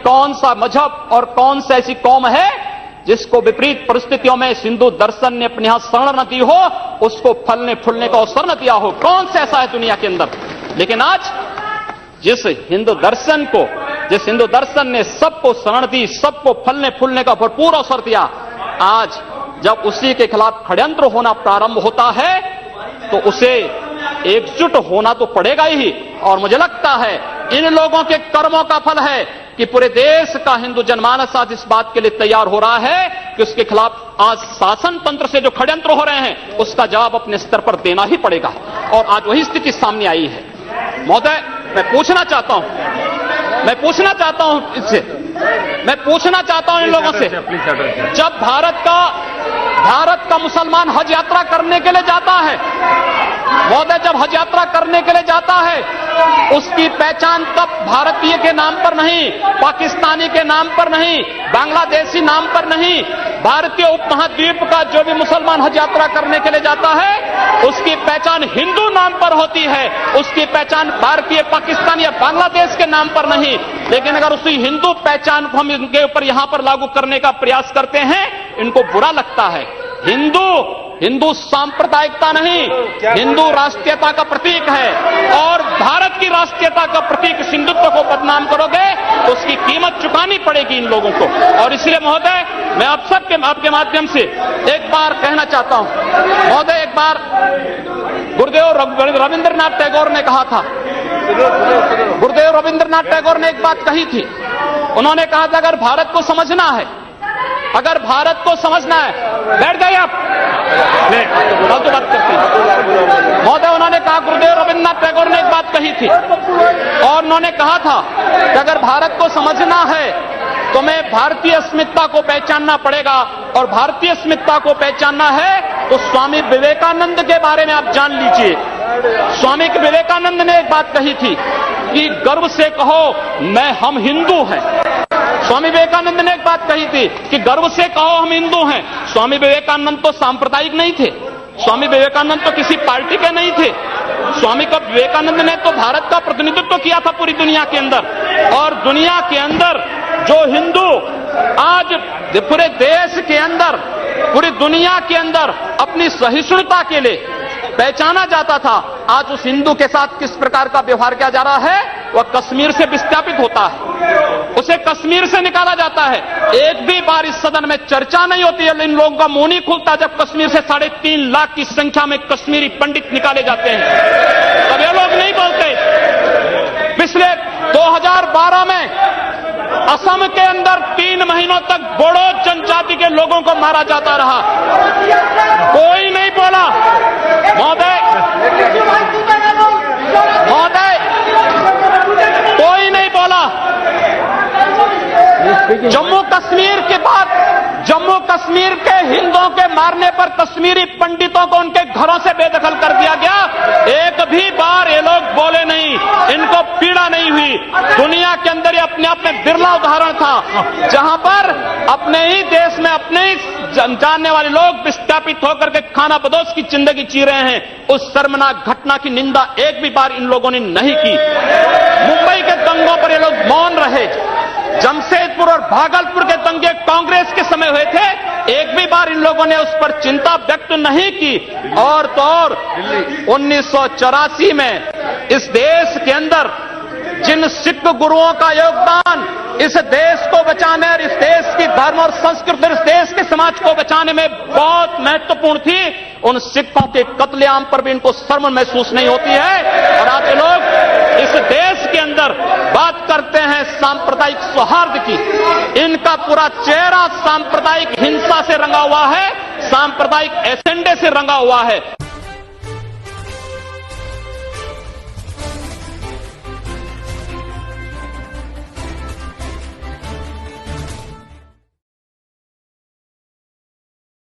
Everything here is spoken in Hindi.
कौन सा मजहब और कौन सी ऐसी कौम है जिसको विपरीत परिस्थितियों में हिंदू दर्शन ने अपने यहां शरण न दी हो, उसको फलने फूलने का अवसर न दिया हो। कौन सा ऐसा है दुनिया के अंदर? लेकिन आज जिस हिंदू दर्शन ने सबको शरण दी, सबको फलने फूलने का भरपूर अवसर दिया, आज जब उसी के खिलाफ षड्यंत्र होना प्रारंभ होता है तो उसे एकजुट होना तो पड़ेगा ही। और मुझे लगता है इन लोगों के कर्मों का फल है कि पूरे देश का हिंदू जनमानस आज इस बात के लिए तैयार हो रहा है कि उसके खिलाफ आज शासन तंत्र से जो षड्यंत्र हो रहे हैं उसका जवाब अपने स्तर पर देना ही पड़ेगा। और आज वही स्थिति सामने आई है। महोदय, मैं पूछना चाहता हूं इन लोगों से, जब भारत का मुसलमान हज यात्रा करने के लिए जाता है, महोदय, जब हज यात्रा करने के लिए जाता है, उसकी पहचान तब भारतीय के नाम पर नहीं, पाकिस्तानी के नाम पर नहीं, बांग्लादेशी नाम पर नहीं, भारतीय उपमहाद्वीप का जो भी मुसलमान हज यात्रा करने के लिए जाता है उसकी पहचान हिंदू नाम पर होती है, उसकी पहचान भारतीय, पाकिस्तान या बांग्लादेश के नाम पर नहीं। लेकिन अगर उसी हिंदू पहचान को हम इनके ऊपर यहां पर लागू करने का प्रयास करते हैं, इनको बुरा लगता है। हिंदू सांप्रदायिकता नहीं, हिंदू राष्ट्रीयता का प्रतीक है। और भारत की राष्ट्रीयता का प्रतीक हिंदुत्व को बदनाम करोगे तो उसकी कीमत चुकानी पड़ेगी इन लोगों को। और इसलिए महोदय, मैं आप सबके आपके माध्यम से एक बार कहना चाहता हूं, महोदय, एक बार गुरुदेव रविंद्रनाथ टैगोर ने कहा था, गुरुदेव रविंद्रनाथ टैगोर ने एक बात कही थी। उन्होंने कहा था अगर भारत को समझना है, बैठ जाइए आप, फालतू बात करते हैं। महोदय, उन्होंने कहा, गुरुदेव रविंद्रनाथ टैगोर ने एक बात कही थी और उन्होंने कहा था कि अगर भारत को समझना है तो मैं भारतीय अस्मिता को पहचानना पड़ेगा। और भारतीय अस्मिता को पहचानना है तो स्वामी विवेकानंद के बारे में आप जान लीजिए। स्वामी विवेकानंद ने एक बात कही थी कि गर्व से कहो हम हिंदू हैं। स्वामी विवेकानंद ने एक बात कही थी कि गर्व से कहो हम हिंदू हैं। स्वामी विवेकानंद तो सांप्रदायिक नहीं थे, स्वामी विवेकानंद तो किसी पार्टी के नहीं थे। स्वामी विवेकानंद ने तो भारत का प्रतिनिधित्व किया था पूरी दुनिया के अंदर। और दुनिया के अंदर जो हिंदू आज पूरे देश के अंदर, पूरी दुनिया के अंदर अपनी सहिष्णुता के लिए पहचाना जाता था, आज उस हिंदू के साथ किस प्रकार का व्यवहार किया जा रहा है, वह कश्मीर से विस्थापित होता है, उसे कश्मीर से निकाला जाता है। एक भी बार इस सदन में चर्चा नहीं होती है, इन लोगों का मुंह नहीं खुलता जब कश्मीर से 3.5 लाख की संख्या में कश्मीरी पंडित निकाले जाते हैं, तब ये लोग नहीं बोलते। पिछले 2012 में असम के अंदर 3 महीनों तक बोडो जनजाति के लोगों को मारा जाता रहा, कोई नहीं बोला। महोदय, कोई नहीं बोला। जम्मू कश्मीर के बाद जम्मू कश्मीर के हिंदुओं के मारने पर कश्मीरी पंडितों को उनके घरों से बेदखल कर दिया गया, एक भी बार ये लोग बोले नहीं, इनको पीड़ा नहीं हुई। दुनिया के अंदर ये अपने आप में बिरला उदाहरण था जहां पर अपने ही देश में अपने ही जानने वाले लोग विस्थापित होकर के खाना बदोश की जिंदगी जी रहे हैं। उस शर्मनाक घटना की निंदा एक भी बार इन लोगों ने नहीं की। मुंबई के दंगों पर ये लोग मौन रहे। जमशेदपुर और भागलपुर के दंगे कांग्रेस के समय हुए थे, एक भी बार इन लोगों ने उस पर चिंता व्यक्त नहीं की। और तो और 1984 में इस देश के अंदर जिन सिख गुरुओं का योगदान इस देश को बचाने और इस देश की धर्म और संस्कृति और इस देश के समाज को बचाने में बहुत महत्वपूर्ण थी, उन सिखों के कत्लेआम पर भी इनको शर्म महसूस नहीं होती है। और आज लोग इस देश के अंदर बात करते हैं सांप्रदायिक सौहार्द की, इनका पूरा चेहरा सांप्रदायिक हिंसा से रंगा हुआ है, सांप्रदायिक एजेंडे से रंगा हुआ है।